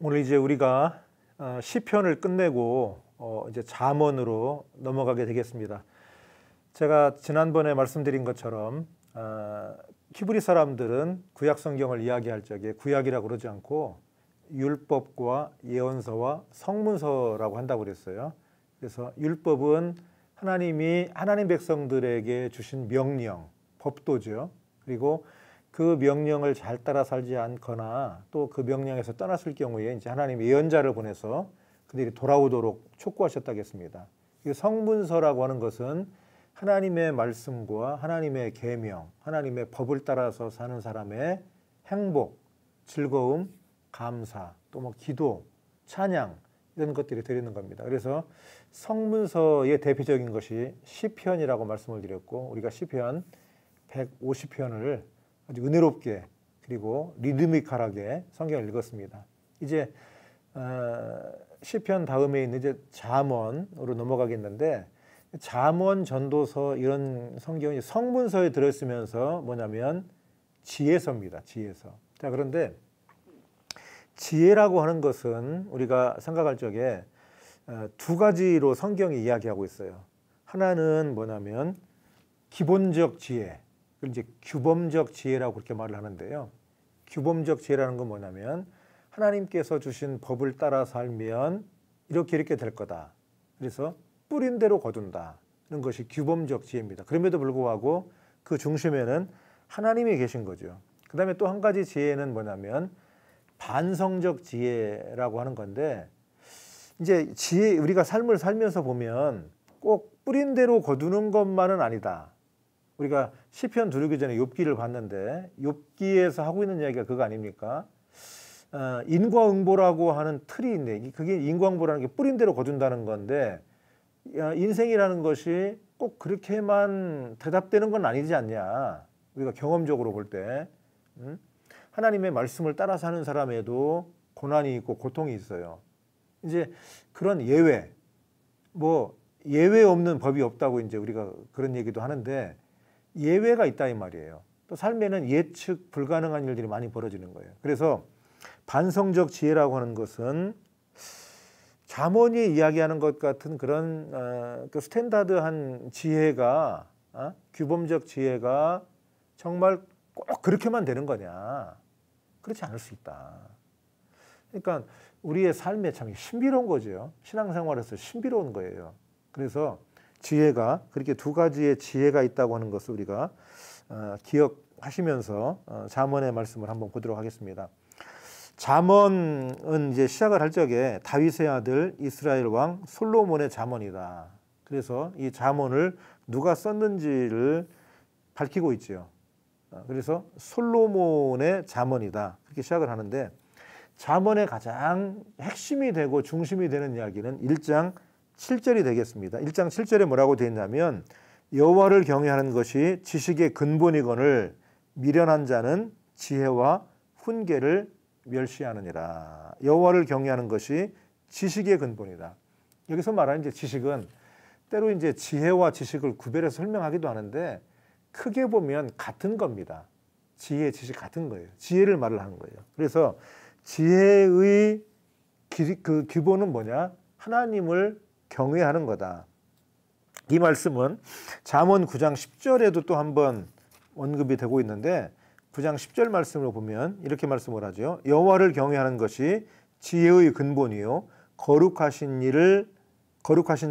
오늘 이제 우리가 시편을 끝내고 이제 잠언으로 넘어가게 되겠습니다. 제가 지난번에 말씀드린 것처럼 히브리 사람들은 구약 성경을 이야기할 적에 구약이라고 그러지 않고 율법과 예언서와 성문서라고 한다고 그랬어요. 그래서 율법은 하나님이 하나님 백성들에게 주신 명령, 법도죠. 그리고 그 명령을 잘 따라 살지 않거나 또 그 명령에서 떠났을 경우에 이제 하나님이 예언자를 보내서 그들이 돌아오도록 촉구하셨다겠습니다. 이 성문서라고 하는 것은 하나님의 말씀과 하나님의 계명, 하나님의 법을 따라서 사는 사람의 행복, 즐거움, 감사, 또 뭐 기도, 찬양 이런 것들이 드리는 겁니다. 그래서 성문서의 대표적인 것이 시편이라고 말씀을 드렸고, 우리가 시편 150편을 아주 은혜롭게 그리고 리드미컬하게 성경을 읽었습니다. 이제 시편 다음에 있는 이제 잠언으로 넘어가겠는데, 잠언, 전도서 이런 성경이 성문서에 들어있으면서 뭐냐면 지혜서입니다. 지혜서. 자, 그런데 지혜라고 하는 것은 우리가 생각할 적에 두 가지로 성경이 이야기하고 있어요. 하나는 뭐냐면 기본적 지혜, 이제 규범적 지혜라고 그렇게 말을 하는데요. 규범적 지혜라는 건 뭐냐면 하나님께서 주신 법을 따라 살면 이렇게 될 거다. 그래서 뿌린 대로 거둔다. 이런 것이 규범적 지혜입니다. 그럼에도 불구하고 그 중심에는 하나님이 계신 거죠. 그 다음에 또 한 가지 지혜는 뭐냐면 반성적 지혜라고 하는 건데, 이제 지혜, 우리가 삶을 살면서 보면 꼭 뿌린 대로 거두는 것만은 아니다. 우리가 시편 두르기 전에 욥기를 봤는데 욥기에서 하고 있는 이야기가 그거 아닙니까? 인과응보라고 하는 틀이 있네. 그게 인과응보라는 게 뿌린 대로 거둔다는 건데, 인생이라는 것이 꼭 그렇게만 대답되는 건 아니지 않냐. 우리가 경험적으로 볼 때 하나님의 말씀을 따라 사는 사람에도 고난이 있고 고통이 있어요. 이제 그런 예외, 뭐 예외 없는 법이 없다고 이제 우리가 그런 얘기도 하는데, 예외가 있다 이 말이에요. 또 삶에는 예측 불가능한 일들이 많이 벌어지는 거예요. 그래서 반성적 지혜라고 하는 것은 잠언이 이야기하는 것 같은 그런 그 스탠다드한 지혜가, 규범적 지혜가 정말 꼭 그렇게만 되는 거냐? 그렇지 않을 수 있다. 그러니까 우리의 삶에 참 신비로운 거죠. 신앙생활에서 신비로운 거예요. 그래서 지혜가, 그렇게 두 가지의 지혜가 있다고 하는 것을 우리가 기억하시면서 잠언의 말씀을 한번 보도록 하겠습니다. 잠언은 이제 시작을 할 적에 다윗의 아들 이스라엘 왕 솔로몬의 잠언이다. 그래서 이 잠언을 누가 썼는지를 밝히고 있죠. 그래서 솔로몬의 잠언이다. 그렇게 시작을 하는데, 잠언의 가장 핵심이 되고 중심이 되는 이야기는 1장 7절이 되겠습니다. 1장 7절에 뭐라고 되어 있냐면, 여호와를 경외하는 것이 지식의 근본이거늘 미련한 자는 지혜와 훈계를 멸시하느니라. 여호와를 경외하는 것이 지식의 근본이다. 여기서 말하는 이제 지식은 때로 이제 지혜와 지식을 구별해서 설명하기도 하는데, 크게 보면 같은 겁니다. 지혜, 지식 같은 거예요. 지혜를 말을 하는 거예요. 그래서 지혜의 그 기본은 뭐냐? 하나님을 경외하는 거다. 이 말씀은 잠언 9장 10절에도 또 한번 언급이 되고 있는데, 9장 10절 말씀을 보면 이렇게 말씀을 하죠. 여호와를 경외하는 것이 지혜의 근본이요 거룩하신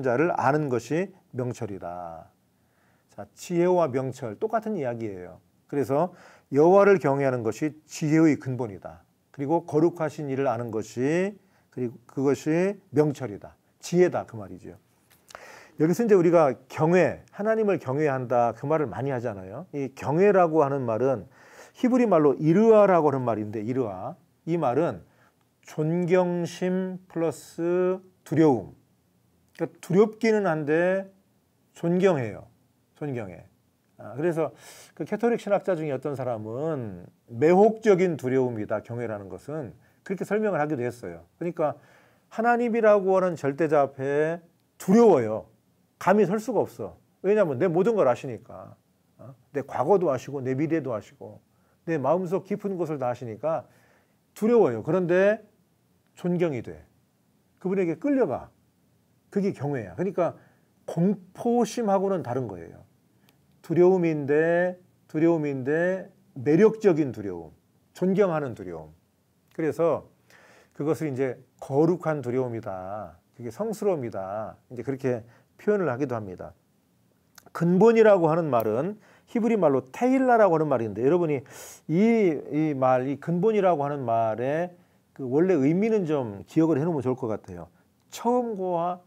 자를 아는 것이 명철이다. 자, 지혜와 명철 똑같은 이야기예요. 그래서 여호와를 경외하는 것이 지혜의 근본이다. 그리고 거룩하신 이를 아는 것이, 그리고 그것이 명철이다. 지혜다 그 말이죠. 여기서 이제 우리가 경외, 하나님을 경외한다 그 말을 많이 하잖아요. 이 경외라고 하는 말은 히브리 말로 이르아라고 하는 말인데, 이르아, 이 말은 존경심 플러스 두려움. 그러니까 두렵기는 한데 존경해요. 존경해. 그래서 그 캐토릭 신학자 중에 어떤 사람은 매혹적인 두려움이다, 경외라는 것은. 그렇게 설명을 하기도 했어요. 그러니까 하나님이라고 하는 절대자 앞에 두려워요. 감히 설 수가 없어. 왜냐하면 내 모든 걸 아시니까. 내 과거도 아시고 내 미래도 아시고 내 마음속 깊은 곳을 다 아시니까 두려워요. 그런데 존경이 돼. 그분에게 끌려가. 그게 경외야. 그러니까 공포심하고는 다른 거예요. 두려움인데 매력적인 두려움, 존경하는 두려움. 그래서 그것을 이제 거룩한 두려움이다. 그게 성스러움이다. 이제 그렇게 표현을 하기도 합니다. 근본이라고 하는 말은 히브리 말로 테일라라고 하는 말인데, 여러분이 이 근본이라고 하는 말의 그 원래 의미는 좀 기억을 해놓으면 좋을 것 같아요. 처음과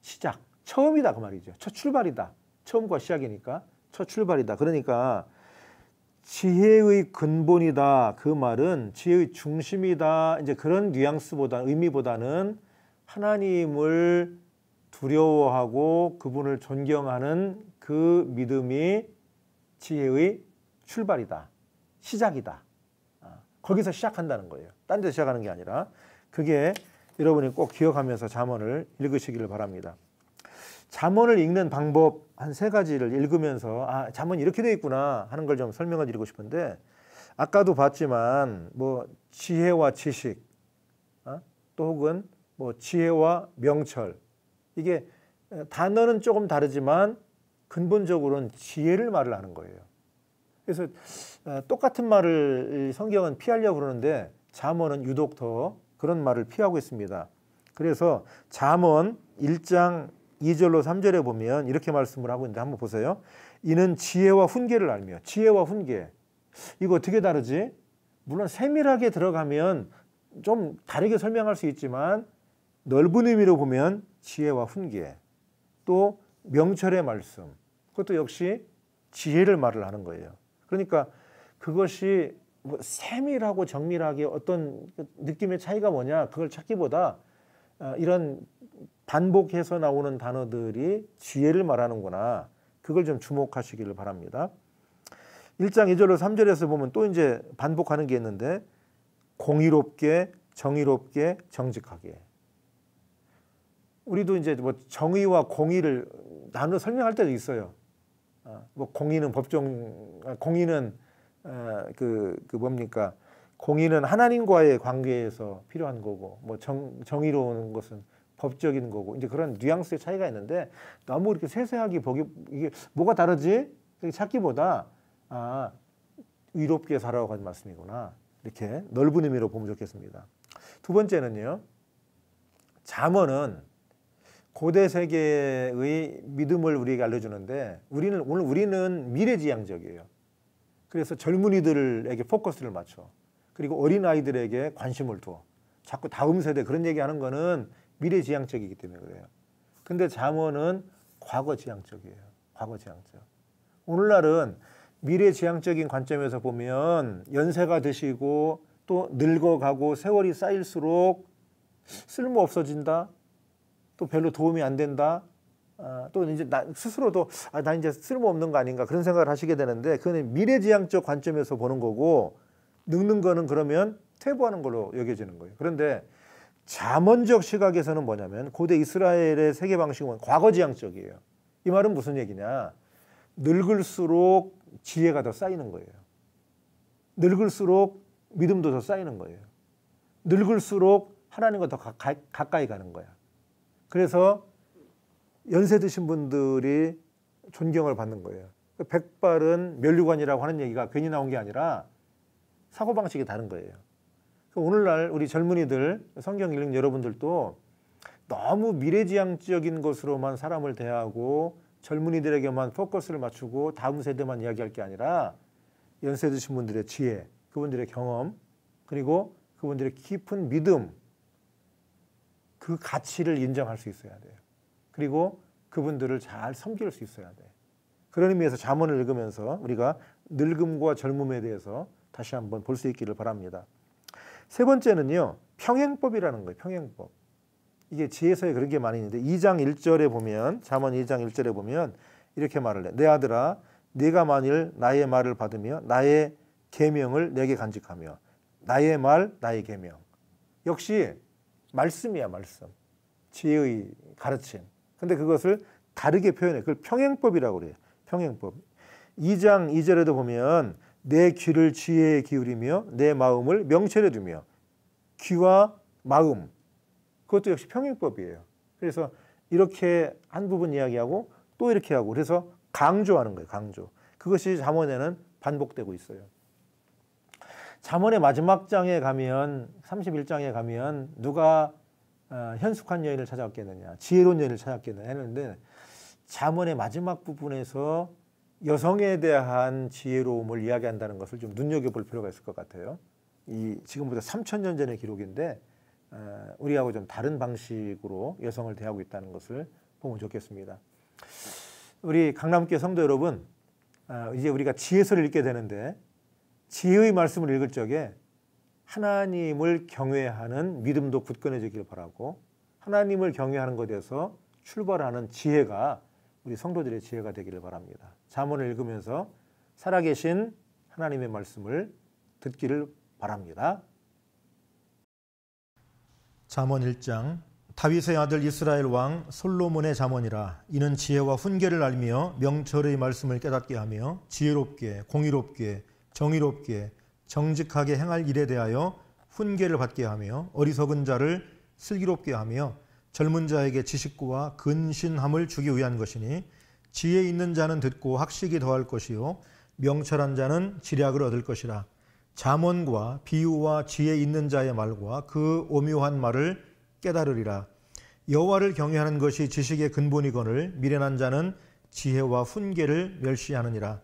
시작, 처음이다 그 말이죠. 첫 출발이다. 처음과 시작이니까 첫 출발이다. 그러니까 지혜의 근본이다. 그 말은 지혜의 중심이다. 이제 그런 의미보다는 하나님을 두려워하고 그분을 존경하는 그 믿음이 지혜의 출발이다. 시작이다. 거기서 시작한다는 거예요. 딴 데서 시작하는 게 아니라. 그게 여러분이 꼭 기억하면서 잠언을 읽으시기를 바랍니다. 잠언을 읽는 방법 한 3가지를 읽으면서 잠언이 이렇게 되어 있구나 하는 걸 좀 설명을 드리고 싶은데, 아까도 봤지만 뭐 지혜와 지식, 또 혹은 뭐 지혜와 명철, 이게 단어는 조금 다르지만 근본적으로는 지혜를 말을 하는 거예요. 그래서 똑같은 말을 성경은 피하려고 그러는데 잠언은 유독 더 그런 말을 피하고 있습니다. 그래서 잠언 1장 2절로 3절에 보면 이렇게 말씀을 하고 있는데 한번 보세요. 이는 지혜와 훈계를 알며. 지혜와 훈계. 이거 어떻게 다르지? 물론 세밀하게 들어가면 좀 다르게 설명할 수 있지만 넓은 의미로 보면 지혜와 훈계. 또 명철의 말씀. 그것도 역시 지혜를 말을 하는 거예요. 그러니까 그것이 뭐 세밀하고 정밀하게 어떤 느낌의 차이가 뭐냐 그걸 찾기보다 이런 반복해서 나오는 단어들이 지혜를 말하는구나. 그걸 좀 주목하시기를 바랍니다. 1장 2절로 3절에서 보면 또 이제 반복하는 게 있는데, 공의롭게, 정의롭게, 정직하게. 우리도 이제 뭐 정의와 공의를 나눠 설명할 때도 있어요. 뭐 공의는 공의는 뭡니까? 공의는 하나님과의 관계에서 필요한 거고, 뭐 정의로운 것은 법적인 거고, 이제 그런 뉘앙스의 차이가 있는데 너무 이렇게 세세하게 이게 뭐가 다르지? 찾기보다 의롭게 살아가는 말씀이구나. 이렇게 넓은 의미로 보면 좋겠습니다. 두 번째는요. 잠언은 고대 세계의 믿음을 우리에게 알려주는데 우리는 미래지향적이에요. 그래서 젊은이들에게 포커스를 맞춰. 그리고 어린아이들에게 관심을 둬. 자꾸 다음 세대 그런 얘기하는 거는 미래지향적이기 때문에 그래요. 근데 잠언은 과거지향적이에요. 과거지향적. 오늘날은 미래지향적인 관점에서 보면 연세가 드시고 또 늙어가고 세월이 쌓일수록 쓸모 없어진다. 또 별로 도움이 안 된다. 또 이제 스스로도 나 이제 쓸모 없는 거 아닌가 그런 생각을 하시게 되는데, 그건 미래지향적 관점에서 보는 거고, 늙는 거는 그러면 퇴보하는 걸로 여겨지는 거예요. 그런데 잠언적 시각에서는 뭐냐면 고대 이스라엘의 세계 방식은 과거지향적이에요. 이 말은 무슨 얘기냐? 늙을수록 지혜가 더 쌓이는 거예요. 늙을수록 믿음도 더 쌓이는 거예요. 늙을수록 하나님과 더 가까이 가는 거야. 그래서 연세 드신 분들이 존경을 받는 거예요. 백발은 면류관이라고 하는 얘기가 괜히 나온 게 아니라 사고방식이 다른 거예요. 오늘날 우리 젊은이들, 성경 읽는 여러분들도 너무 미래지향적인 것으로만 사람을 대하고 젊은이들에게만 포커스를 맞추고 다음 세대만 이야기할 게 아니라 연세 드신 분들의 지혜, 그분들의 경험, 그리고 그분들의 깊은 믿음, 그 가치를 인정할 수 있어야 돼요. 그리고 그분들을 잘 섬길 수 있어야 돼요. 그런 의미에서 잠언을 읽으면서 우리가 늙음과 젊음에 대해서 다시 한번 볼 수 있기를 바랍니다. 세 번째는요, 평행법이라는 거예요. 평행법. 이게 지혜서에 그런 게 많이 있는데 2장 1절에 보면, 잠언 2장 1절에 보면 이렇게 말을 해. 내 아들아, 네가 만일 나의 말을 받으며 나의 계명을 내게 간직하며. 나의 말, 나의 계명. 역시 말씀이야, 말씀. 지혜의 가르침. 근데 그것을 다르게 표현해. 그걸 평행법이라고 그래요. 평행법. 2장 2절에도 보면 내 귀를 지혜에 기울이며 내 마음을 명철에 두며. 귀와 마음, 그것도 역시 평행법이에요. 그래서 이렇게 한 부분 이야기하고 또 이렇게 하고 그래서 강조하는 거예요. 강조. 그것이 잠언에는 반복되고 있어요. 잠언의 마지막 장에 가면 31장에 가면 누가 현숙한 여인을 찾아왔겠느냐, 지혜로운 여인을 찾아왔겠느냐 했는데 잠언의 마지막 부분에서 여성에 대한 지혜로움을 이야기한다는 것을 좀 눈여겨볼 필요가 있을 것 같아요. 이 지금부터 3000년 전의 기록인데 우리하고 좀 다른 방식으로 여성을 대하고 있다는 것을 보면 좋겠습니다. 우리 강남교회 성도 여러분, 이제 우리가 지혜서를 읽게 되는데 지혜의 말씀을 읽을 적에 하나님을 경외하는 믿음도 굳건해지길 바라고 하나님을 경외하는 것에서 출발하는 지혜가 우리 성도들의 지혜가 되기를 바랍니다. 잠언을 읽으면서 살아계신 하나님의 말씀을 듣기를 바랍니다. 잠언 1장 다윗의 아들 이스라엘 왕 솔로몬의 잠언이라. 이는 지혜와 훈계를 알며 명철의 말씀을 깨닫게 하며 지혜롭게 공의롭게 정의롭게 정직하게 행할 일에 대하여 훈계를 받게 하며 어리석은 자를 슬기롭게 하며 젊은 자에게 지식과 근신함을 주기 위한 것이니 지혜 있는 자는 듣고 학식이 더할 것이요 명철한 자는 지략을 얻을 것이라. 잠언과 비유와 지혜 있는 자의 말과 그 오묘한 말을 깨달으리라. 여호와를 경외하는 것이 지식의 근본이거늘 미련한 자는 지혜와 훈계를 멸시하느니라.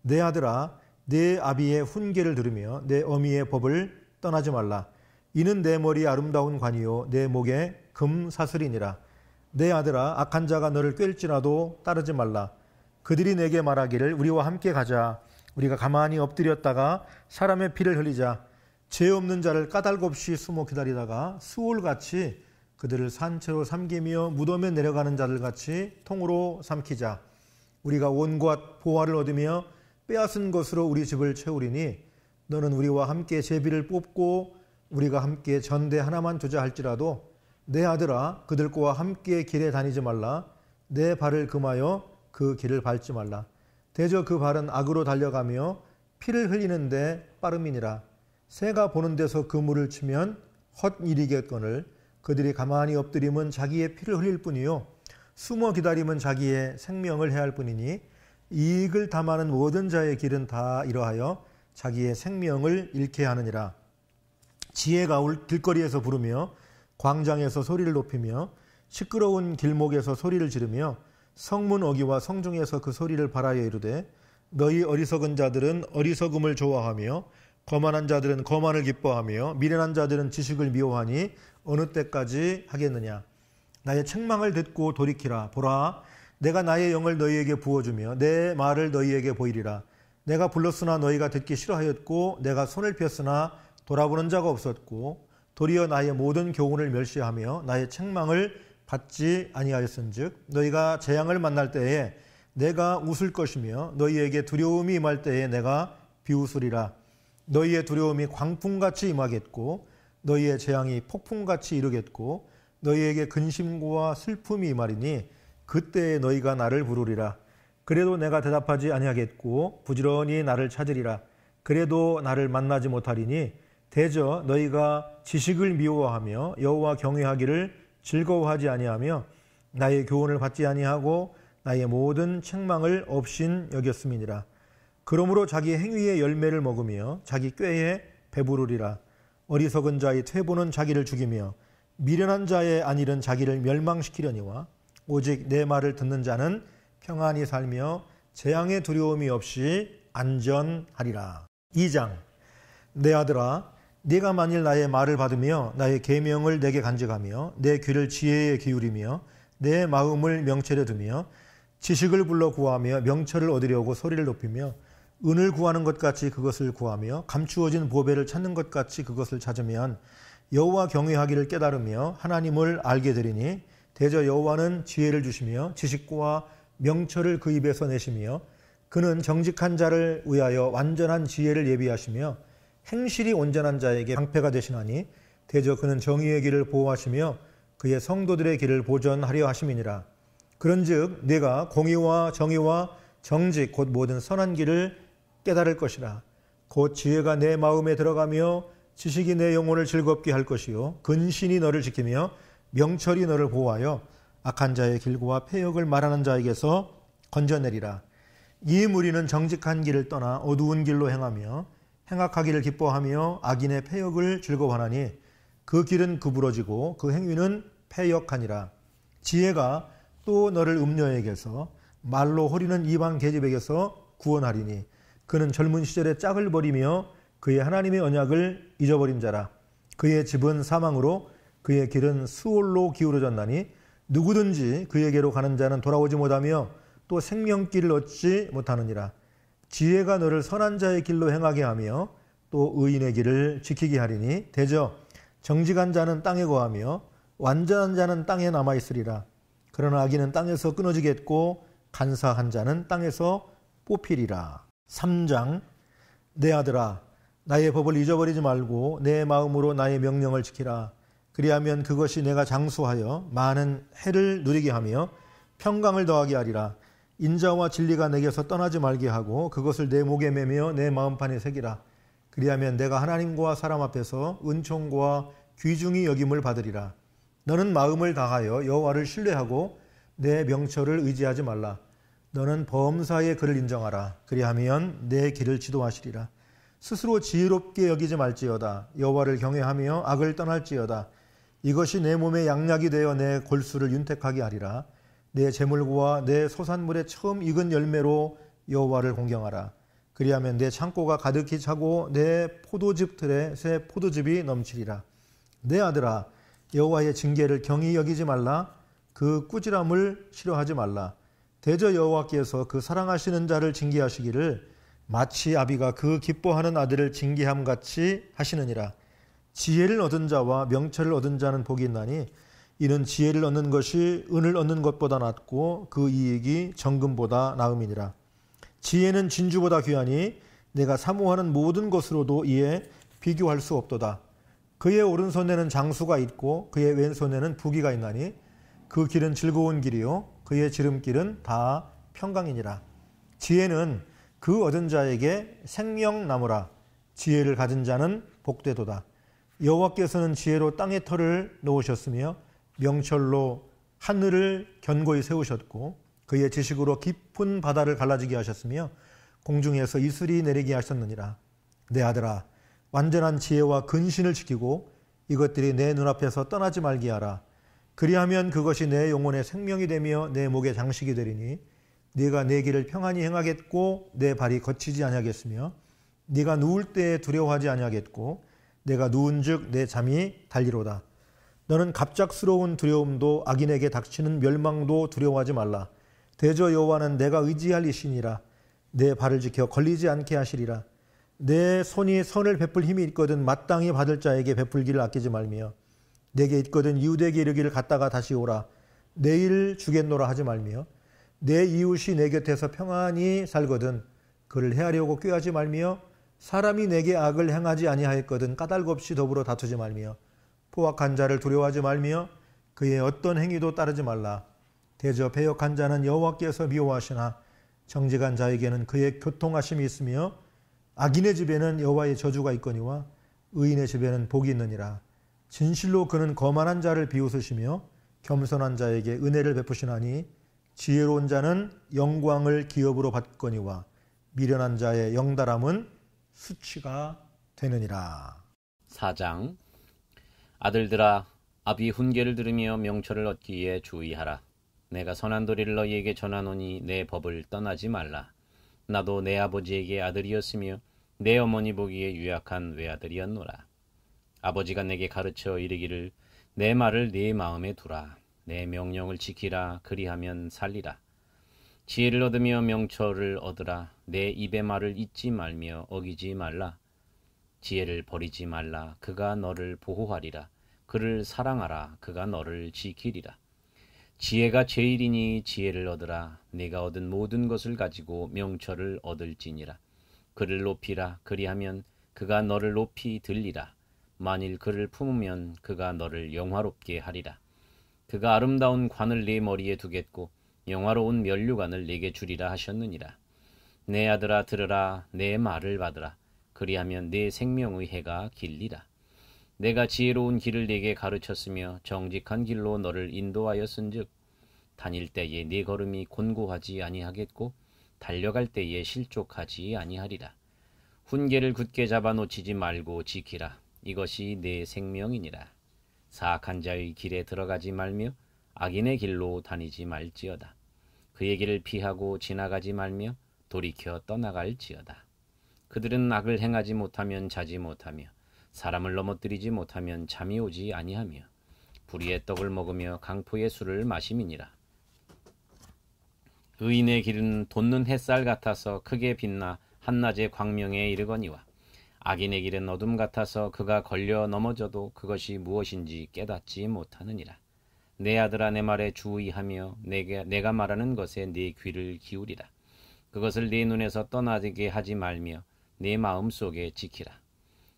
내 아들아, 내 아비의 훈계를 들으며 내 어미의 법을 떠나지 말라. 이는 내 머리에 아름다운 관이요 내 목에 금사슬이니라. 내 아들아, 악한 자가 너를 꿰일지라도 따르지 말라. 그들이 내게 말하기를 우리와 함께 가자. 우리가 가만히 엎드렸다가 사람의 피를 흘리자. 죄 없는 자를 까닭 없이 숨어 기다리다가 수올같이 그들을 산채로 삼키며 무덤에 내려가는 자들같이 통으로 삼키자. 우리가 온갖 보화를 얻으며 빼앗은 것으로 우리 집을 채우리니 너는 우리와 함께 제비를 뽑고 우리가 함께 전대 하나만 두자 할지라도 내 아들아, 그들과 함께 길에 다니지 말라. 내 발을 금하여 그 길을 밟지 말라. 대저 그 발은 악으로 달려가며 피를 흘리는데 빠름이니라. 새가 보는 데서 그 물을 치면 헛일이겠거늘 그들이 가만히 엎드림은 자기의 피를 흘릴 뿐이요 숨어 기다림은 자기의 생명을 해할 뿐이니 이익을 탐하는 모든 자의 길은 다 이러하여 자기의 생명을 잃게 하느니라. 지혜가 길거리에서 부르며 광장에서 소리를 높이며 시끄러운 길목에서 소리를 지르며 성문 어기와 성중에서 그 소리를 발하여 이르되 너희 어리석은 자들은 어리석음을 좋아하며 거만한 자들은 거만을 기뻐하며 미련한 자들은 지식을 미워하니 어느 때까지 하겠느냐. 나의 책망을 듣고 돌이키라. 보라, 내가 나의 영을 너희에게 부어주며 내 말을 너희에게 보이리라. 내가 불렀으나 너희가 듣기 싫어하였고 내가 손을 폈으나 돌아보는 자가 없었고 도리어 나의 모든 교훈을 멸시하며 나의 책망을 받지 아니하였은즉 너희가 재앙을 만날 때에 내가 웃을 것이며 너희에게 두려움이 임할 때에 내가 비웃으리라. 너희의 두려움이 광풍같이 임하겠고 너희의 재앙이 폭풍같이 이르겠고 너희에게 근심과 슬픔이 임하리니 그때에 너희가 나를 부르리라. 그래도 내가 대답하지 아니하겠고 부지런히 나를 찾으리라. 그래도 나를 만나지 못하리니 대저 너희가 지식을 미워하며 여호와 경외하기를 즐거워하지 아니하며 나의 교훈을 받지 아니하고 나의 모든 책망을 없인 여겼음이니라. 그러므로 자기 행위의 열매를 먹으며 자기 꾀에 배부르리라. 어리석은 자의 퇴보는 자기를 죽이며 미련한 자의 안일은 자기를 멸망시키려니와 오직 내 말을 듣는 자는 평안히 살며 재앙의 두려움이 없이 안전하리라. 2장 내 아들아, 네가 만일 나의 말을 받으며 나의 계명을 내게 간직하며 내 귀를 지혜에 기울이며 내 마음을 명철에 두며 지식을 불러 구하며 명철을 얻으려고 소리를 높이며 은을 구하는 것 같이 그것을 구하며 감추어진 보배를 찾는 것 같이 그것을 찾으면 여호와 경외하기를 깨달으며 하나님을 알게 되리니 대저 여호와는 지혜를 주시며 지식과 명철을 그 입에서 내시며 그는 정직한 자를 위하여 완전한 지혜를 예비하시며 행실이 온전한 자에게 방패가 되시나니 대저 그는 정의의 길을 보호하시며 그의 성도들의 길을 보전하려 하심이니라. 그런즉 네가 공의와 정의와 정직 곧 모든 선한 길을 깨달을 것이라. 곧 지혜가 내 마음에 들어가며 지식이 내 영혼을 즐겁게 할 것이요 근신이 너를 지키며 명철이 너를 보호하여 악한 자의 길과 패역을 말하는 자에게서 건져내리라. 이 무리는 정직한 길을 떠나 어두운 길로 행하며 행악하기를 기뻐하며 악인의 패역을 즐거워하나니 그 길은 구부러지고 그 행위는 패역하니라. 지혜가 또 너를 음녀에게서 말로 호리는 이방 계집에게서 구원하리니 그는 젊은 시절에 짝을 버리며 그의 하나님의 언약을 잊어버린 자라. 그의 집은 사망으로 그의 길은 수월로 기울어졌나니 누구든지 그에게로 가는 자는 돌아오지 못하며 또 생명길을 얻지 못하느니라. 지혜가 너를 선한 자의 길로 행하게 하며 또 의인의 길을 지키게 하리니 대저 정직한 자는 땅에 거하며 완전한 자는 땅에 남아있으리라. 그러나 악인은 땅에서 끊어지겠고 간사한 자는 땅에서 뽑히리라. 3장. 내 아들아 나의 법을 잊어버리지 말고 내 마음으로 나의 명령을 지키라. 그리하면 그것이 내가 장수하여 많은 해를 누리게 하며 평강을 더하게 하리라. 인자와 진리가 내게서 떠나지 말게 하고 그것을 내 목에 매며 내 마음판에 새기라. 그리하면 내가 하나님과 사람 앞에서 은총과 귀중히 여김을 받으리라. 너는 마음을 다하여 여호와를 신뢰하고 내 명철을 의지하지 말라. 너는 범사의 그를 인정하라. 그리하면 내 길을 지도하시리라. 스스로 지혜롭게 여기지 말지어다. 여호와를 경외하며 악을 떠날지어다. 이것이 내 몸에 양약이 되어 내 골수를 윤택하게 하리라. 내 재물과 내 소산물의 처음 익은 열매로 여호와를 공경하라. 그리하면 내 창고가 가득히 차고 내 포도즙 틀에 새 포도즙이 넘치리라. 내 아들아 여호와의 징계를 경히 여기지 말라. 그 꾸지람을 싫어하지 말라. 대저 여호와께서 그 사랑하시는 자를 징계하시기를 마치 아비가 그 기뻐하는 아들을 징계함같이 하시느니라. 지혜를 얻은 자와 명철을 얻은 자는 복이 있나니 이는 지혜를 얻는 것이 은을 얻는 것보다 낫고 그 이익이 정금보다 나음이니라. 지혜는 진주보다 귀하니 내가 사모하는 모든 것으로도 이에 비교할 수 없도다. 그의 오른손에는 장수가 있고 그의 왼손에는 부귀가 있나니 그 길은 즐거운 길이요 그의 지름길은 다 평강이니라. 지혜는 그 얻은 자에게 생명나무라. 지혜를 가진 자는 복되도다. 여호와께서는 지혜로 땅의 털을 놓으셨으며 명철로 하늘을 견고히 세우셨고 그의 지식으로 깊은 바다를 갈라지게 하셨으며 공중에서 이슬이 내리게 하셨느니라. 내 아들아 완전한 지혜와 근신을 지키고 이것들이 내 눈앞에서 떠나지 말게 하라. 그리하면 그것이 내 영혼의 생명이 되며 내 목의 장식이 되리니 네가 내 길을 평안히 행하겠고 내 발이 거치지 아니하겠으며 네가 누울 때에 두려워하지 아니하겠고 내가 누운즉 내 잠이 달리로다. 너는 갑작스러운 두려움도 악인에게 닥치는 멸망도 두려워하지 말라. 대저 여호와는 내가 의지할 이시니라. 내 발을 지켜 걸리지 않게 하시리라. 내 손이 선을 베풀 힘이 있거든 마땅히 받을 자에게 베풀기를 아끼지 말며 내게 있거든 이웃에게 이르기를 갔다가 다시 오라. 내일 주겠노라 하지 말며 내 이웃이 내 곁에서 평안히 살거든 그를 해하려고 꾀하지 말며 사람이 내게 악을 행하지 아니하였거든 까닭 없이 더불어 다투지 말며 포악한 자를 두려워하지 말며 그의 어떤 행위도 따르지 말라. 대저 패역한 자는 여호와께서 미워하시나 정직한 자에게는 그의 교통하심이 있으며 악인의 집에는 여호와의 저주가 있거니와 의인의 집에는 복이 있느니라. 진실로 그는 거만한 자를 비웃으시며 겸손한 자에게 은혜를 베푸시나니 지혜로운 자는 영광을 기업으로 받거니와 미련한 자의 영달함은 수치가 되느니라. 4장. 아들들아 아비 훈계를 들으며 명철을 얻기에 주의하라. 내가 선한 도리를 너희에게 전하노니 내 법을 떠나지 말라. 나도 내 아버지에게 아들이었으며 내 어머니 보기에 유약한 외아들이었노라. 아버지가 내게 가르쳐 이르기를 내 말을 네 마음에 두라. 내 명령을 지키라. 그리하면 살리라. 지혜를 얻으며 명철을 얻으라. 내 입의 말을 잊지 말며 어기지 말라. 지혜를 버리지 말라. 그가 너를 보호하리라. 그를 사랑하라. 그가 너를 지키리라. 지혜가 제일이니 지혜를 얻으라. 네가 얻은 모든 것을 가지고 명철을 얻을지니라. 그를 높이라. 그리하면 그가 너를 높이 들리라. 만일 그를 품으면 그가 너를 영화롭게 하리라. 그가 아름다운 관을 네 머리에 두겠고 영화로운 면류관을 네게 주리라 하셨느니라. 내 아들아 들으라. 내 말을 받으라. 그리하면 내 생명의 해가 길리라. 내가 지혜로운 길을 네게 가르쳤으며 정직한 길로 너를 인도하였은즉 다닐 때에 네 걸음이 곤고하지 아니하겠고 달려갈 때에 실족하지 아니하리라. 훈계를 굳게 잡아 놓치지 말고 지키라. 이것이 내 생명이니라. 사악한 자의 길에 들어가지 말며 악인의 길로 다니지 말지어다. 그의 길을 피하고 지나가지 말며 돌이켜 떠나갈지어다. 그들은 악을 행하지 못하면 자지 못하며 사람을 넘어뜨리지 못하면 잠이 오지 아니하며 불의의 떡을 먹으며 강포의 술을 마심이니라. 의인의 길은 돋는 햇살 같아서 크게 빛나 한낮의 광명에 이르거니와 악인의 길은 어둠 같아서 그가 걸려 넘어져도 그것이 무엇인지 깨닫지 못하느니라. 내 아들아, 내 말에 주의하며 내가 말하는 것에 네 귀를 기울이라. 그것을 네 눈에서 떠나게 하지 말며 네 마음속에 지키라.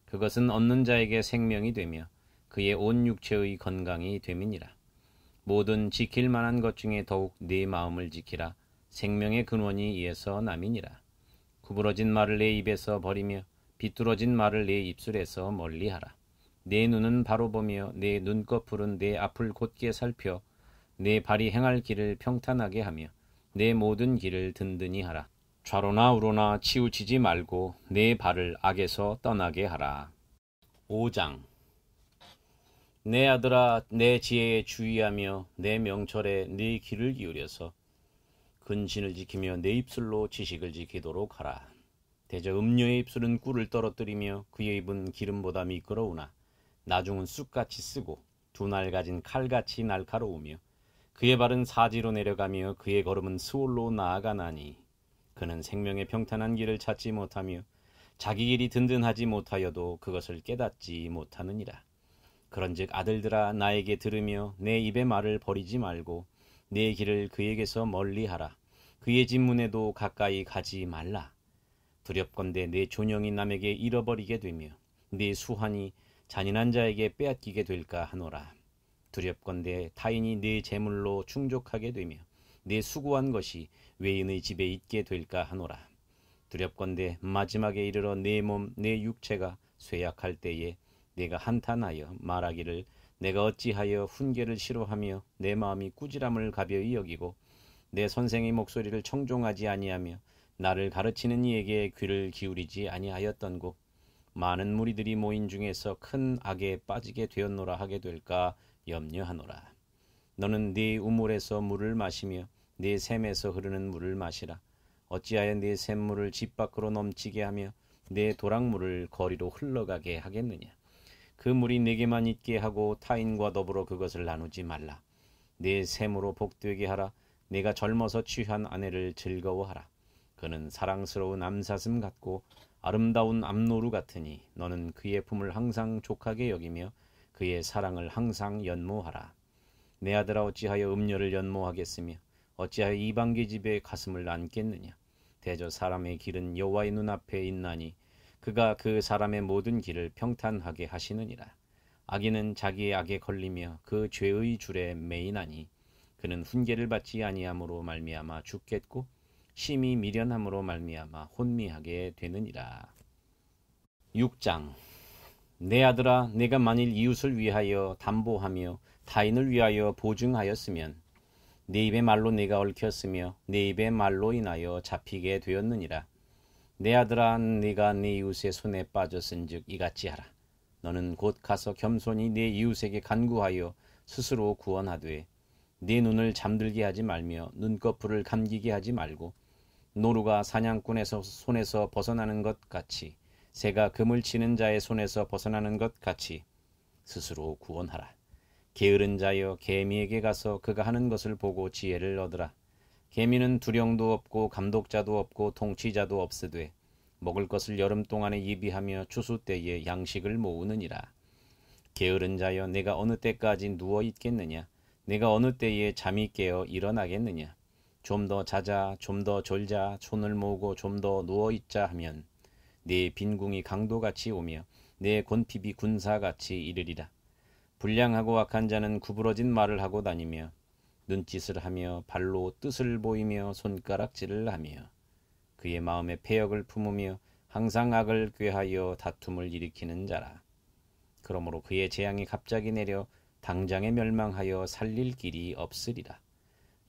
그것은 얻는 자에게 생명이 되며 그의 온 육체의 건강이 됨이니라. 모든 지킬 만한 것 중에 더욱 네 마음을 지키라. 생명의 근원이 이에서 남이니라. 구부러진 말을 내 입에서 버리며 비뚤어진 말을 내 입술에서 멀리하라. 내 눈은 바로 보며 내 눈꺼풀은 내 앞을 곧게 살펴 내 발이 행할 길을 평탄하게 하며 내 모든 길을 든든히 하라. 좌로나 우로나 치우치지 말고 내 발을 악에서 떠나게 하라. 5장. 내 아들아, 내 지혜에 주의하며 내 명철에 네 귀를 기울여서 근신을 지키며 내 입술로 지식을 지키도록 하라. 대저 음녀의 입술은 꿀을 떨어뜨리며 그의 입은 기름보다 미끄러우나 나중은 쑥같이 쓰고 두 날 가진 칼같이 날카로우며 그의 발은 사지로 내려가며 그의 걸음은 스올로 나아가나니 그는 생명의 평탄한 길을 찾지 못하며 자기 길이 든든하지 못하여도 그것을 깨닫지 못하느니라. 그런즉 아들들아, 나에게 들으며 내 입의 말을 버리지 말고 내 길을 그에게서 멀리하라. 그의 진문에도 가까이 가지 말라. 두렵건대 내 존영이 남에게 잃어버리게 되며 네 수환이 잔인한 자에게 빼앗기게 될까 하노라. 두렵건대 타인이 네 재물로 충족하게 되며 내 수고한 것이 외인의 집에 있게 될까 하노라. 두렵건대 마지막에 이르러 내 몸 내 육체가 쇠약할 때에 내가 한탄하여 말하기를 내가 어찌하여 훈계를 싫어하며 내 마음이 꾸지람을 가벼이 여기고 내 선생의 목소리를 청종하지 아니하며 나를 가르치는 이에게 귀를 기울이지 아니하였던고 많은 무리들이 모인 중에서 큰 악에 빠지게 되었노라 하게 될까 염려하노라. 너는 네 우물에서 물을 마시며 네 샘에서 흐르는 물을 마시라. 어찌하여 네 샘물을 집 밖으로 넘치게 하며 내 도랑물을 거리로 흘러가게 하겠느냐. 그 물이 내게만 있게 하고 타인과 더불어 그것을 나누지 말라. 내 샘으로 복되게 하라. 내가 젊어서 취한 아내를 즐거워하라. 그는 사랑스러운 암사슴 같고 아름다운 암노루 같으니 너는 그의 품을 항상 족하게 여기며 그의 사랑을 항상 연모하라. 내 아들아, 어찌하여 음녀를 연모하겠으며 어찌하여 이방계 집에 가슴을 안겠느냐. 대저 사람의 길은 여호와의 눈앞에 있나니 그가 그 사람의 모든 길을 평탄하게 하시느니라. 악인은 자기의 악에 걸리며 그 죄의 줄에 매이나니 그는 훈계를 받지 아니함으로 말미암아 죽겠고 심히 미련함으로 말미암아 혼미하게 되느니라. 6장. 내 아들아, 내가 만일 이웃을 위하여 담보하며 타인을 위하여 보증하였으면 내 입의 말로 내가 얽혔으며 내 입의 말로 인하여 잡히게 되었느니라. 내 아들아, 네가 네 이웃의 손에 빠졌은즉 이같이 하라. 너는 곧 가서 겸손히 네 이웃에게 간구하여 스스로 구원하되 네 눈을 잠들게 하지 말며 눈꺼풀을 감기게 하지 말고 노루가 사냥꾼에서 손에서 벗어나는 것 같이 새가 금을 치는 자의 손에서 벗어나는 것 같이 스스로 구원하라. 게으른 자여, 개미에게 가서 그가 하는 것을 보고 지혜를 얻으라. 개미는 두령도 없고 감독자도 없고 통치자도 없으되 먹을 것을 여름 동안에 예비하며 추수 때에 양식을 모으느니라. 게으른 자여, 내가 어느 때까지 누워 있겠느냐. 내가 어느 때에 잠이 깨어 일어나겠느냐. 좀 더 자자, 좀 더 졸자, 손을 모으고 좀 더 누워 있자 하면 네 빈궁이 강도같이 오며 내 곤핍이 군사같이 이르리라. 불량하고 악한 자는 구부러진 말을 하고 다니며 눈짓을 하며 발로 뜻을 보이며 손가락질을 하며 그의 마음에 패역을 품으며 항상 악을 꾀하여 다툼을 일으키는 자라. 그러므로 그의 재앙이 갑자기 내려 당장에 멸망하여 살릴 길이 없으리라.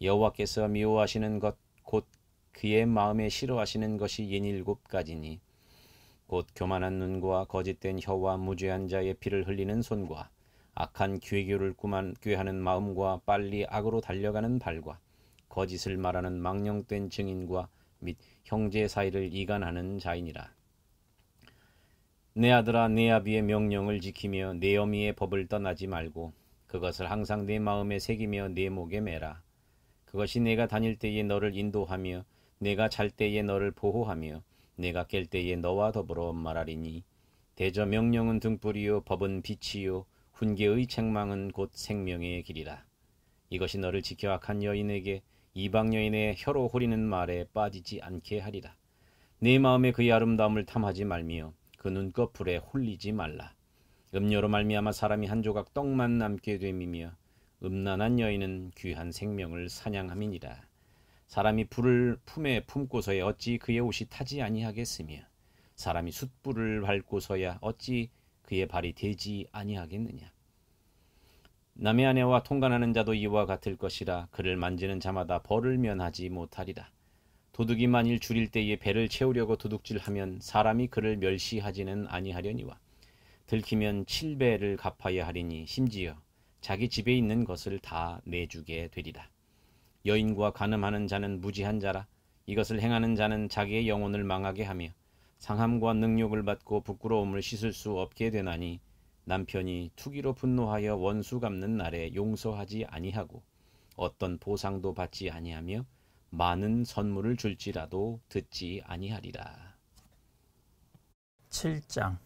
여호와께서 미워하시는 것 곧 그의 마음에 싫어하시는 것이 67가지니 곧 교만한 눈과 거짓된 혀와 무죄한 자의 피를 흘리는 손과 악한 괴교를 꾀하는 마음과 빨리 악으로 달려가는 발과 거짓을 말하는 망령된 증인과 및 형제 사이를 이간하는 자이니라. 내 아들아, 내 아비의 명령을 지키며 내 어미의 법을 떠나지 말고 그것을 항상 내 마음에 새기며 내 목에 매라. 그것이 내가 다닐 때에 너를 인도하며 내가 잘 때에 너를 보호하며 내가 깰 때에 너와 더불어 말하리니 대저 명령은 등불이요 법은 빛이요 훈계의 책망은 곧 생명의 길이라. 이것이 너를 지켜 악한 여인에게 이방 여인의 혀로 후리는 말에 빠지지 않게 하리라. 네 마음에 그의 아름다움을 탐하지 말며 그 눈꺼풀에 홀리지 말라. 음료로 말미암아 사람이 한 조각 떡만 남게 됨이며 음란한 여인은 귀한 생명을 사냥함이니라. 사람이 불을 품에 품고서야 어찌 그의 옷이 타지 아니하겠으며 사람이 숯불을 밟고서야 어찌 그의 발이 되지 아니하겠느냐. 남의 아내와 통간하는 자도 이와 같을 것이라. 그를 만지는 자마다 벌을 면하지 못하리라. 도둑이 만일 줄일 때에 배를 채우려고 도둑질하면 사람이 그를 멸시하지는 아니하려니와 들키면 7배를 갚아야 하리니 심지어 자기 집에 있는 것을 다 내주게 되리라. 여인과 간음하는 자는 무지한 자라. 이것을 행하는 자는 자기의 영혼을 망하게 하며 상함과 능욕을 받고 부끄러움을 씻을 수 없게 되나니 남편이 투기로 분노하여 원수 갚는 날에 용서하지 아니하고 어떤 보상도 받지 아니하며 많은 선물을 줄지라도 듣지 아니하리라. 7장.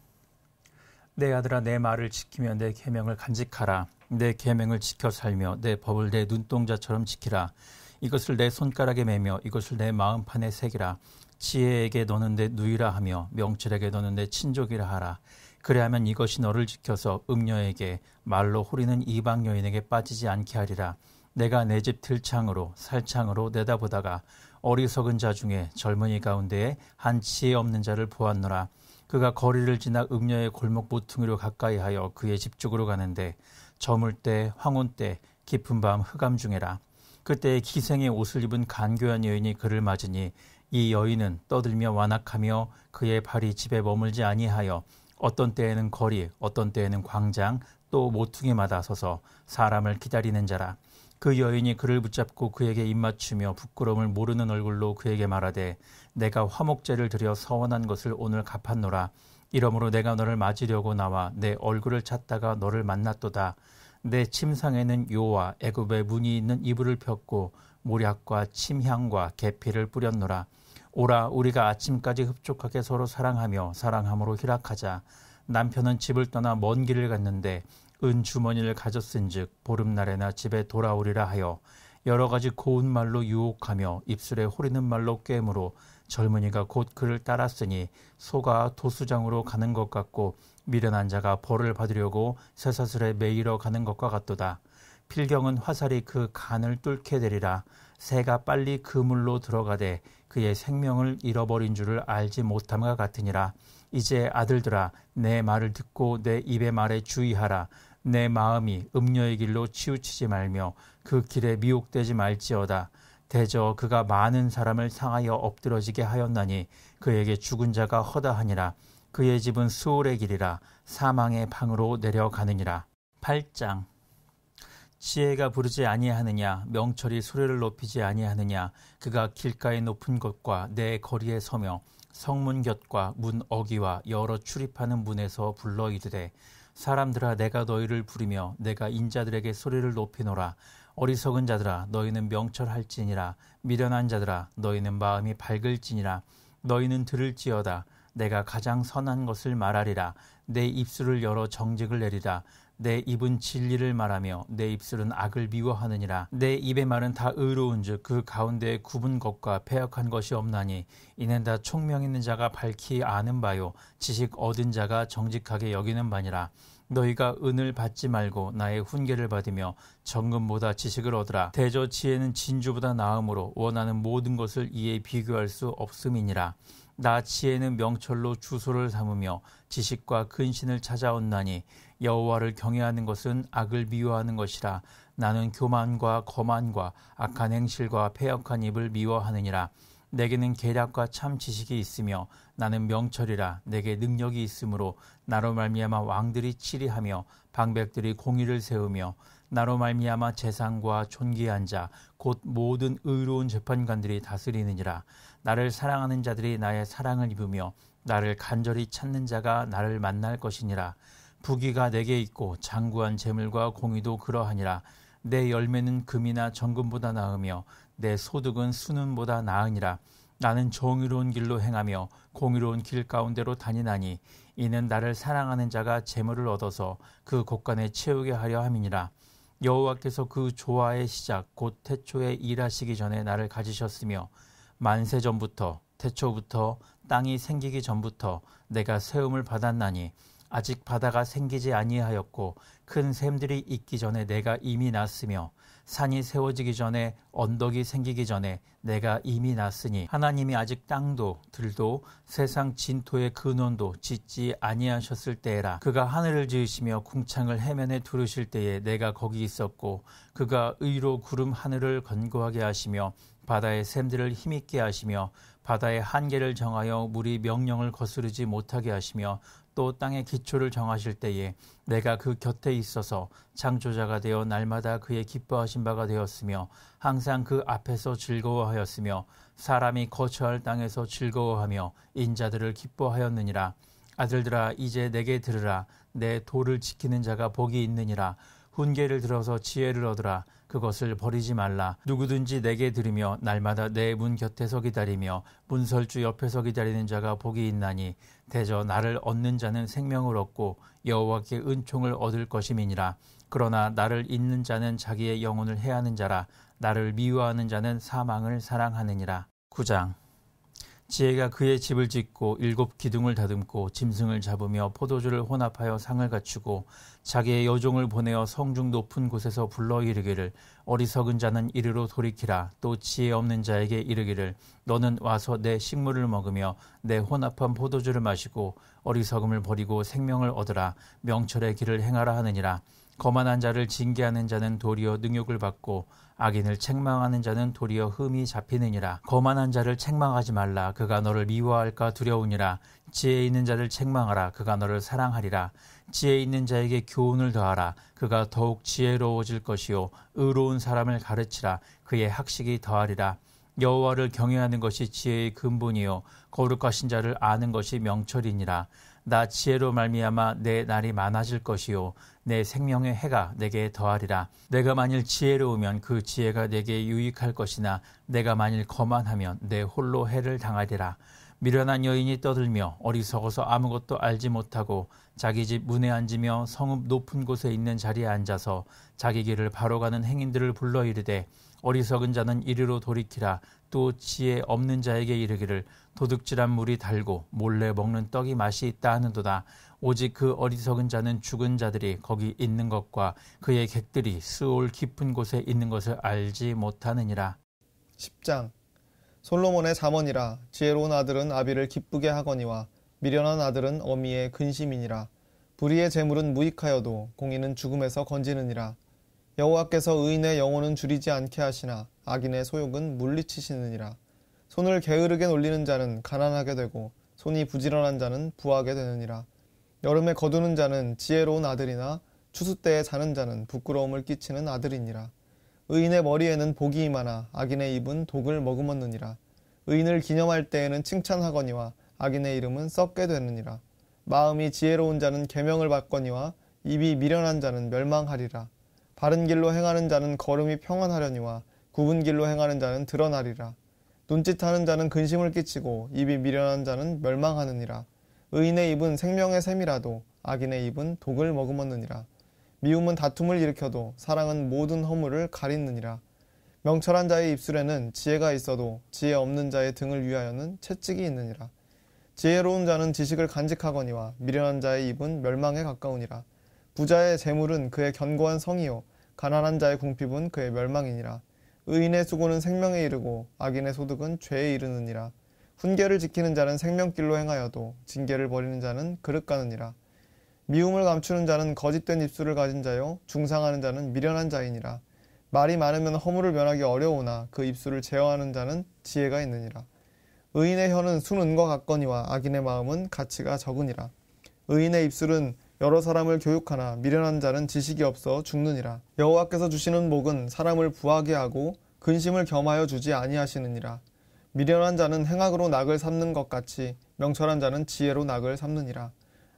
내 아들아, 내 말을 지키며 내 계명을 간직하라. 내 계명을 지켜 살며 내 법을 내 눈동자처럼 지키라. 이것을 내 손가락에 매며 이것을 내 마음판에 새기라. 지혜에게 너는 내 누이라 하며 명철에게 너는 내 친족이라 하라. 그래야면 이것이 너를 지켜서 음녀에게 말로 호리는 이방 여인에게 빠지지 않게 하리라. 내가 내 집 들창으로 살창으로 내다보다가 어리석은 자 중에 젊은이 가운데에 한 지혜 없는 자를 보았노라. 그가 거리를 지나 음녀의 골목 모퉁이로 가까이하여 그의 집 쪽으로 가는데 저물 때 황혼 때 깊은 밤 흑암 중에라. 그때 기생의 옷을 입은 간교한 여인이 그를 맞으니 이 여인은 떠들며 완악하며 그의 발이 집에 머물지 아니하여 어떤 때에는 거리 어떤 때에는 광장 또 모퉁이마다 서서 사람을 기다리는 자라. 그 여인이 그를 붙잡고 그에게 입맞추며 부끄러움을 모르는 얼굴로 그에게 말하되 내가 화목제를 드려 서원한 것을 오늘 갚았노라. 이러므로 내가 너를 맞으려고 나와 내 얼굴을 찾다가 너를 만났도다. 내 침상에는 요와 애굽의 무늬 있는 이불을 폈고 모략과 침향과 계피를 뿌렸노라. 오라, 우리가 아침까지 흡족하게 서로 사랑하며 사랑함으로 희락하자. 남편은 집을 떠나 먼 길을 갔는데 은 주머니를 가졌은즉 보름날에나 집에 돌아오리라 하여 여러 가지 고운 말로 유혹하며 입술에 호리는 말로 꿰므로 젊은이가 곧 그를 따랐으니 소가 도수장으로 가는 것 같고 미련한 자가 벌을 받으려고 쇠사슬에 매이러 가는 것과 같도다. 필경은 화살이 그 간을 뚫게 되리라. 새가 빨리 그물로 들어가되 그의 생명을 잃어버린 줄을 알지 못함과 같으니라. 이제 아들들아, 내 말을 듣고 내 입의 말에 주의하라. 내 마음이 음녀의 길로 치우치지 말며 그 길에 미혹되지 말지어다. 대저 그가 많은 사람을 상하여 엎드러지게 하였나니 그에게 죽은 자가 허다하니라. 그의 집은 수월의 길이라 사망의 방으로 내려가느니라. 8장. 지혜가 부르지 아니하느냐, 명철이 소리를 높이지 아니하느냐. 그가 길가의 높은 곳과 내 거리에 서며 성문 곁과 문 어귀와 여러 출입하는 문에서 불러 이르되 사람들아, 내가 너희를 부르며 내가 인자들에게 소리를 높이노라. 어리석은 자들아, 너희는 명철할지니라. 미련한 자들아, 너희는 마음이 밝을지니라. 너희는 들을지어다. 내가 가장 선한 것을 말하리라. 내 입술을 열어 정직을 내리라. 내 입은 진리를 말하며 내 입술은 악을 미워하느니라. 내 입의 말은 다 의로운즉 그 가운데에 굽은 것과 패역한 것이 없나니 이는 다 총명 있는 자가 밝히 아는 바요 지식 얻은 자가 정직하게 여기는 바니라. 너희가 은을 받지 말고 나의 훈계를 받으며 정금보다 지식을 얻으라. 대저 지혜는 진주보다 나음으로 원하는 모든 것을 이에 비교할 수 없음이니라. 나 지혜는 명철로 주소를 삼으며 지식과 근신을 찾아온나니 여호와를 경외하는 것은 악을 미워하는 것이라. 나는 교만과 거만과 악한 행실과 패역한 입을 미워하느니라. 내게는 계략과 참 지식이 있으며 나는 명철이라. 내게 능력이 있으므로 나로 말미암아 왕들이 치리하며 방백들이 공의를 세우며 나로 말미암아 재상과 존귀한 자 곧 모든 의로운 재판관들이 다스리느니라. 나를 사랑하는 자들이 나의 사랑을 입으며 나를 간절히 찾는 자가 나를 만날 것이니라. 부귀가 내게 있고 장구한 재물과 공의도 그러하니라. 내 열매는 금이나 정금보다 나으며 내 소득은 순은보다 나으니라. 나는 정의로운 길로 행하며 공의로운 길 가운데로 다니나니 이는 나를 사랑하는 자가 재물을 얻어서 그 곳간에 채우게 하려 함이니라. 여호와께서 그 조화의 시작 곧 태초에 일하시기 전에 나를 가지셨으며 만세 전부터 태초부터 땅이 생기기 전부터 내가 세움을 받았나니 아직 바다가 생기지 아니하였고 큰 샘들이 있기 전에 내가 이미 났으며 산이 세워지기 전에 언덕이 생기기 전에 내가 이미 났으니 하나님이 아직 땅도 들도 세상 진토의 근원도 짓지 아니하셨을 때에라. 그가 하늘을 지으시며 궁창을 해면에 두르실 때에 내가 거기 있었고 그가 의로 구름 하늘을 건고하게 하시며 바다의 샘들을 힘있게 하시며 바다의 한계를 정하여 물이 명령을 거스르지 못하게 하시며 또 땅의 기초를 정하실 때에 내가 그 곁에 있어서 창조자가 되어 날마다 그의 기뻐하신 바가 되었으며 항상 그 앞에서 즐거워하였으며 사람이 거처할 땅에서 즐거워하며 인자들을 기뻐하였느니라. 아들들아 이제 내게 들으라. 내 도를 지키는 자가 복이 있느니라. 훈계를 들어서 지혜를 얻으라. 그것을 버리지 말라. 누구든지 내게 들으며 날마다 내 문 곁에서 기다리며 문설주 옆에서 기다리는 자가 복이 있나니 대저 나를 얻는 자는 생명을 얻고 여호와께 은총을 얻을 것임이니라. 그러나 나를 잇는 자는 자기의 영혼을 해하는 자라. 나를 미워하는 자는 사망을 사랑하느니라. 9장. 지혜가 그의 집을 짓고 7 기둥을 다듬고 짐승을 잡으며 포도주를 혼합하여 상을 갖추고 자기의 여종을 보내어 성중 높은 곳에서 불러 이르기를 어리석은 자는 이리로 돌이키라. 또 지혜 없는 자에게 이르기를 너는 와서 내 식물을 먹으며 내 혼합한 포도주를 마시고 어리석음을 버리고 생명을 얻으라. 명철의 길을 행하라 하느니라. 거만한 자를 징계하는 자는 도리어 능욕을 받고 악인을 책망하는 자는 도리어 흠이 잡히느니라. 거만한 자를 책망하지 말라. 그가 너를 미워할까 두려우니라. 지혜 있는 자를 책망하라. 그가 너를 사랑하리라. 지혜 있는 자에게 교훈을 더하라. 그가 더욱 지혜로워질 것이요 의로운 사람을 가르치라. 그의 학식이 더하리라. 여호와를 경외하는 것이 지혜의 근본이요 거룩하신 자를 아는 것이 명철이니라. 나 지혜로 말미암아 내 날이 많아질 것이요 내 생명의 해가 내게 더하리라. 내가 만일 지혜로우면 그 지혜가 내게 유익할 것이나 내가 만일 거만하면 내 홀로 해를 당하리라. 미련한 여인이 떠들며 어리석어서 아무것도 알지 못하고 자기 집 문에 앉으며 성읍 높은 곳에 있는 자리에 앉아서 자기 길을 바로 가는 행인들을 불러 이르되 어리석은 자는 이리로 돌이키라. 또 지혜 없는 자에게 이르기를 도둑질한 물이 달고 몰래 먹는 떡이 맛이 있다 하는도다. 오직 그 어리석은 자는 죽은 자들이 거기 있는 것과 그의 객들이 스올 깊은 곳에 있는 것을 알지 못하느니라. 10장. 솔로몬의 잠언이라. 지혜로운 아들은 아비를 기쁘게 하거니와 미련한 아들은 어미의 근심이니라. 불의의 재물은 무익하여도 공의는 죽음에서 건지느니라. 여호와께서 의인의 영혼은 줄이지 않게 하시나 악인의 소욕은 물리치시느니라. 손을 게으르게 놀리는 자는 가난하게 되고 손이 부지런한 자는 부하게 되느니라. 여름에 거두는 자는 지혜로운 아들이나 추수 때에 자는 자는 부끄러움을 끼치는 아들이니라. 의인의 머리에는 복이 임하나 악인의 입은 독을 머금었느니라. 의인을 기념할 때에는 칭찬하거니와 악인의 이름은 썩게 되느니라. 마음이 지혜로운 자는 계명을 받거니와 입이 미련한 자는 멸망하리라. 바른 길로 행하는 자는 걸음이 평안하려니와 굽은 길로 행하는 자는 드러나리라. 눈짓하는 자는 근심을 끼치고 입이 미련한 자는 멸망하느니라. 의인의 입은 생명의 샘이라도 악인의 입은 독을 머금었느니라. 미움은 다툼을 일으켜도 사랑은 모든 허물을 가리느니라. 명철한 자의 입술에는 지혜가 있어도 지혜 없는 자의 등을 위하여는 채찍이 있느니라. 지혜로운 자는 지식을 간직하거니와 미련한 자의 입은 멸망에 가까우니라. 부자의 재물은 그의 견고한 성이요 가난한 자의 궁핍은 그의 멸망이니라. 의인의 수고는 생명에 이르고 악인의 소득은 죄에 이르느니라. 훈계를 지키는 자는 생명길로 행하여도 징계를 버리는 자는 그릇 가느니라. 미움을 감추는 자는 거짓된 입술을 가진 자요 중상하는 자는 미련한 자이니라. 말이 많으면 허물을 면하기 어려우나 그 입술을 제어하는 자는 지혜가 있느니라. 의인의 혀는 순은과 같거니와 악인의 마음은 가치가 적으니라. 의인의 입술은 여러 사람을 교육하나 미련한 자는 지식이 없어 죽느니라. 여호와께서 주시는 복은 사람을 부하게 하고 근심을 겸하여 주지 아니하시느니라. 미련한 자는 행악으로 낙을 삼는 것 같이 명철한 자는 지혜로 낙을 삼느니라.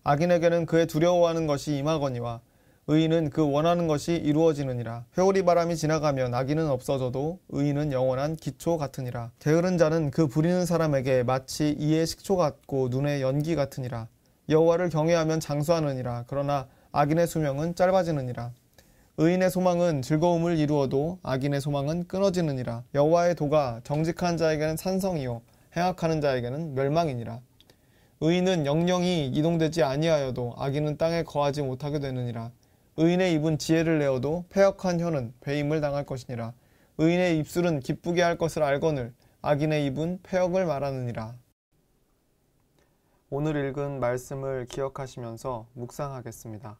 악인에게는 그의 두려워하는 것이 임하거니와 의인은 그 원하는 것이 이루어지느니라. 회오리 바람이 지나가면 악인은 없어져도 의인은 영원한 기초 같으니라. 게으른 자는 그 부리는 사람에게 마치 이의 식초 같고 눈의 연기 같으니라. 여호와를 경외하면 장수하느니라. 그러나 악인의 수명은 짧아지느니라. 의인의 소망은 즐거움을 이루어도 악인의 소망은 끊어지느니라. 여호와의 도가 정직한 자에게는 산성이요 행악하는 자에게는 멸망이니라. 의인은 영영이 이동되지 아니하여도 악인은 땅에 거하지 못하게 되느니라. 의인의 입은 지혜를 내어도 패역한 혀는 배임을 당할 것이니라. 의인의 입술은 기쁘게 할 것을 알거늘 악인의 입은 패역을 말하느니라. 오늘 읽은 말씀을 기억하시면서 묵상하겠습니다.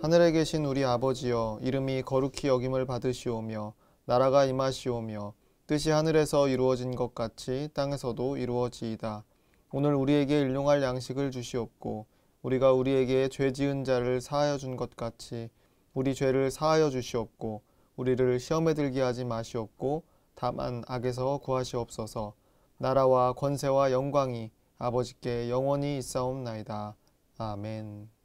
하늘에 계신 우리 아버지여, 이름이 거룩히 여김을 받으시오며 나라가 임하시오며 뜻이 하늘에서 이루어진 것 같이 땅에서도 이루어지이다. 오늘 우리에게 일용할 양식을 주시옵고 우리가 우리에게 죄 지은 자를 사하여 준 것 같이 우리 죄를 사하여 주시옵고 우리를 시험에 들게 하지 마시옵고 다만 악에서 구하시옵소서. 나라와 권세와 영광이 아버지께 영원히 있사옵나이다. 아멘.